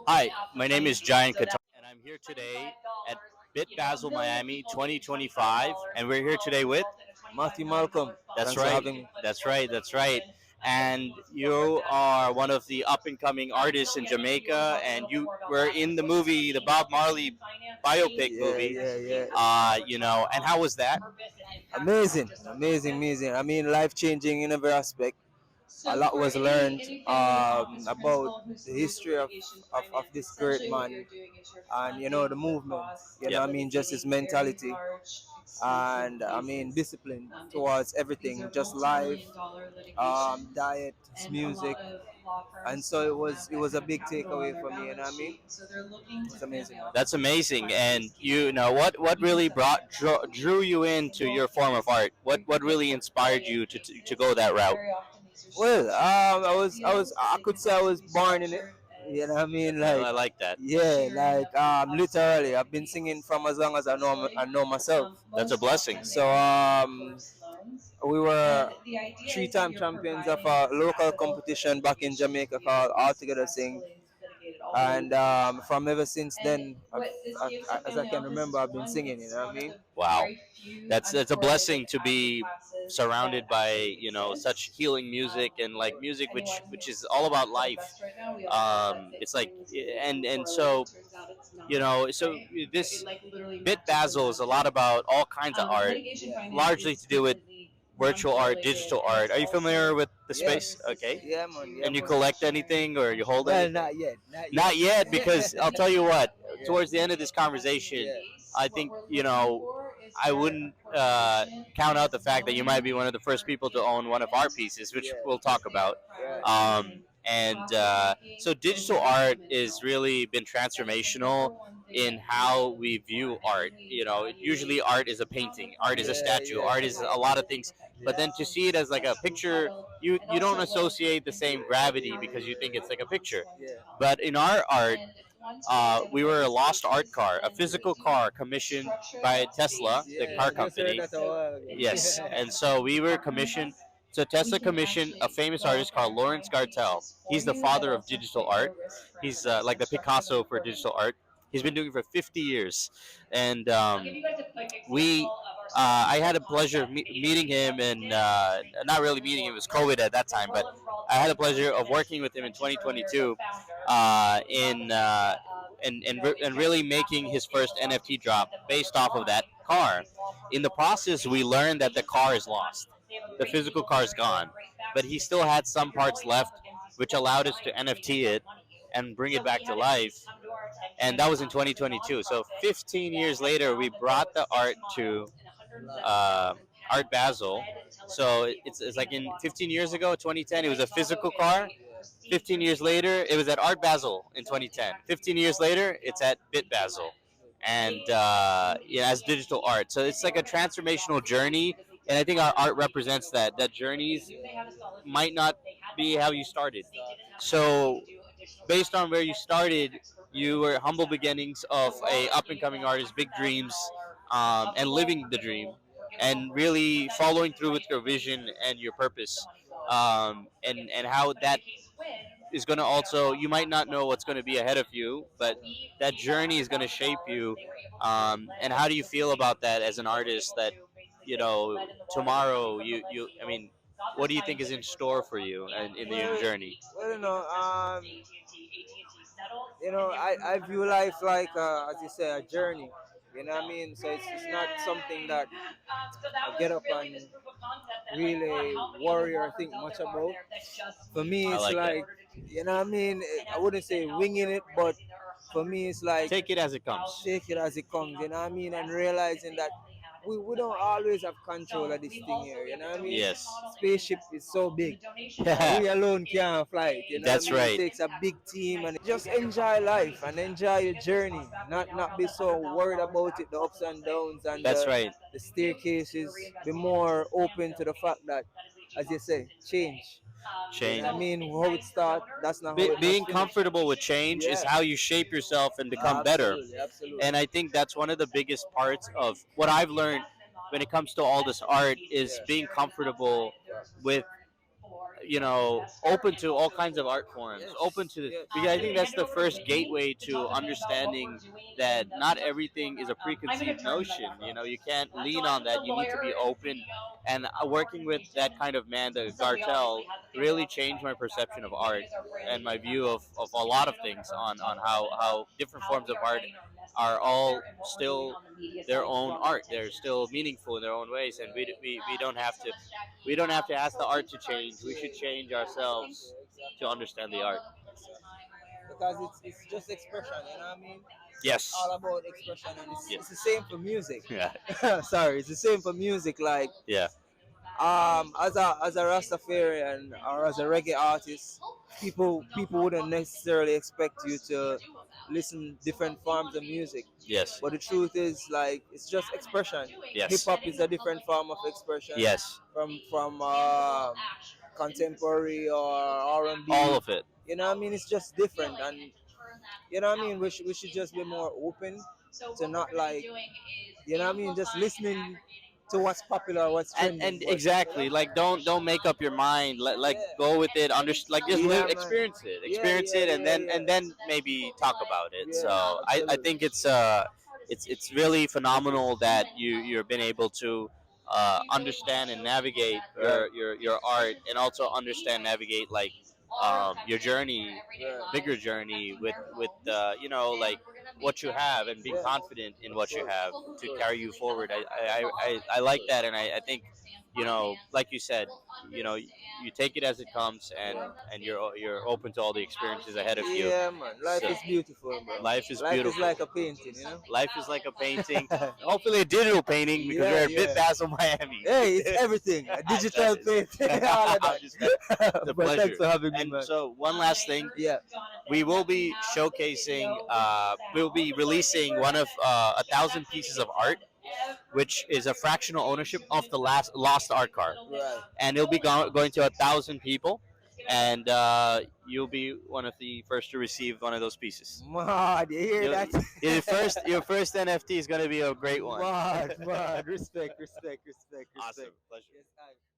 Hi, my name is Jayan, and I'm here today at Basel Miami 2025, and we're here today with. Mathew Malcolm. That's Thanks for right. having me. That's right. That's right. And you are one of the up and coming artists in Jamaica, and you were in the movie, the Bob Marley biopic Yeah, movie. yeah, yeah. And how was that? Amazing, amazing, amazing. I mean, life changing in every aspect. A lot was learned about the history of this great man and the movement. Yep. I mean, just his mentality and I mean discipline towards everything, just life, diet, his music, and so it was a big takeaway for me. And I mean, it's amazing. That's amazing. And you know what really drew you into your form of art? What really inspired you to go that route? Well, I could say I was born in it. You know what I mean? I Like, like that. yeah, like literally, I've been singing from as long as I know myself. That's a blessing. So we were three-time champions of a local competition back in Jamaica called All Together Sing, and from ever since then, as I can remember, I've been singing. You know what I mean? Wow, that's a blessing to be surrounded by such healing music and like music which is all about life. It's like and so so this Bit Basel is a lot about all kinds of art, largely to do with virtual art, digital art. Are you familiar with the space? Okay. Yeah, man. Yeah, And you man. collect anything or you hold Well, anything? not yet. Not yet. Not yet, because I'll tell you what. Towards the end of this conversation, I think I wouldn't count out the fact that you might be one of the first people to own one of our pieces, which we'll talk about. So digital art has really been transformational in how we view art. Usually art is a painting, art is a statue, art is a lot of things. But then to see it as like a picture, you don't associate the same gravity because you think it's like a picture. Yeah. But in our art, we were a lost art car, a physical car commissioned by Tesla, the car company. Yes, and so we were commissioned. So Tesla commissioned a famous artist called Lawrence Gartel. He's the father of digital art. He's like the Picasso for digital art. He's been doing it for 50 years, and we. I had a pleasure of meeting him, and not really meeting him. It was COVID at that time, but I had the pleasure of working with him in 2022, and really making his first NFT drop based off of that car. In the process, we learned that the car is lost. The physical car is gone, but he still had some parts left, which allowed us to NFT it and bring it back to life. And that was in 2022. So 15 years later, we brought the art to Art Basel. So it's like in 15 years ago, 2010, it was a physical car. 15 years later, it was at Art Basel in 2010. 15 years later, it's at Bit Basel, and as digital art. So it's like a transformational journey, and I think our art represents that. That journeys might not be how you started. So based on where you started, you were humble beginnings of a up and coming artist, big dreams, and living the dream, and really following through with your vision and your purpose, and how that is going to also, you might not know what's going to be ahead of you, but that journey is going to shape you. And how do you feel about that as an artist? That tomorrow I mean, what do you think is in store for you and in your journey? Well, I view life like, as you say, a journey. You know what I mean? So it's not something that I get up and really worry or think much about. For me, I it's like that. like, you know what I mean? I wouldn't say winging it, but for me, it's like Take it as it comes. take it as it comes, you know what I mean? And realizing that we don't always have control of this thing here, you know what I mean? Yes. Spaceship is so big. We alone can't fly it, you know That's what I mean? right. It takes a big team and just enjoy life and enjoy your journey. Not be so worried about it, the ups and downs and That's right. the staircases. Be more open to the fact that, as you say, change. Change. I mean, how it start, that's not how it Being must finish. comfortable with change is Yeah. how you shape yourself and become better. Absolutely, absolutely. And I think that's one of the biggest parts of what I've learned when it comes to all this art is being comfortable with open to all kinds of art forms, open to because I think that's the first gateway to understanding that not everything is a preconceived notion. You can't lean on that. You need to be open. And working with that kind of man, the Gartel, really changed my perception of art and my view of a lot of things on how different forms of art are all still their own art. They're still meaningful in their own ways, and we don't have to ask the art to change. We should change ourselves to understand the art. Because it's just expression, you know what I mean? Yes. All about expression, and it's, Yes. it's the same for music. Yeah. Sorry, it's the same for music. Like, Yeah. As a Rastafarian or as a reggae artist, people wouldn't necessarily expect you to listen different forms of music. Yes. But the truth is, like, it's just expression. Yes. Hip hop is a different form of expression. Yes. From contemporary or R&B. All of it. You know what I mean? It's just different, and you know what I mean. We should just be more open to not, like, you know what I mean, just listening to what's popular, what's trending. And exactly, like don't make up your mind. Go with it. Just Yeah, experience it, and then maybe talk about it. Yeah, So I think it's really phenomenal that you've been able to understand and navigate your art, and also understand navigate your journey, bigger journey with like what you have, and be confident in what you have to carry you forward. I like that, and I think like you said, you take it as it comes, and you're open to all the experiences ahead of you. Yeah, man. Life So- is beautiful, bro. Life is Life beautiful. is like a painting, you know. Life is like a painting. Hopefully a digital painting, because Yeah, we're at Basel Miami. Hey, it's everything. A digital painting. All of that. The But pleasure. thanks for having me, And man. so one last thing, Yeah. we will be showcasing, we'll be releasing one of 1,000 pieces of art, which is a fractional ownership of the lost art car, Right. and it'll be going to 1,000 people, and you'll be one of the first to receive one of those pieces. Man, you hear You'll- that? Your first NFT is going to be a great one. Man, respect. Awesome. Pleasure. Yes,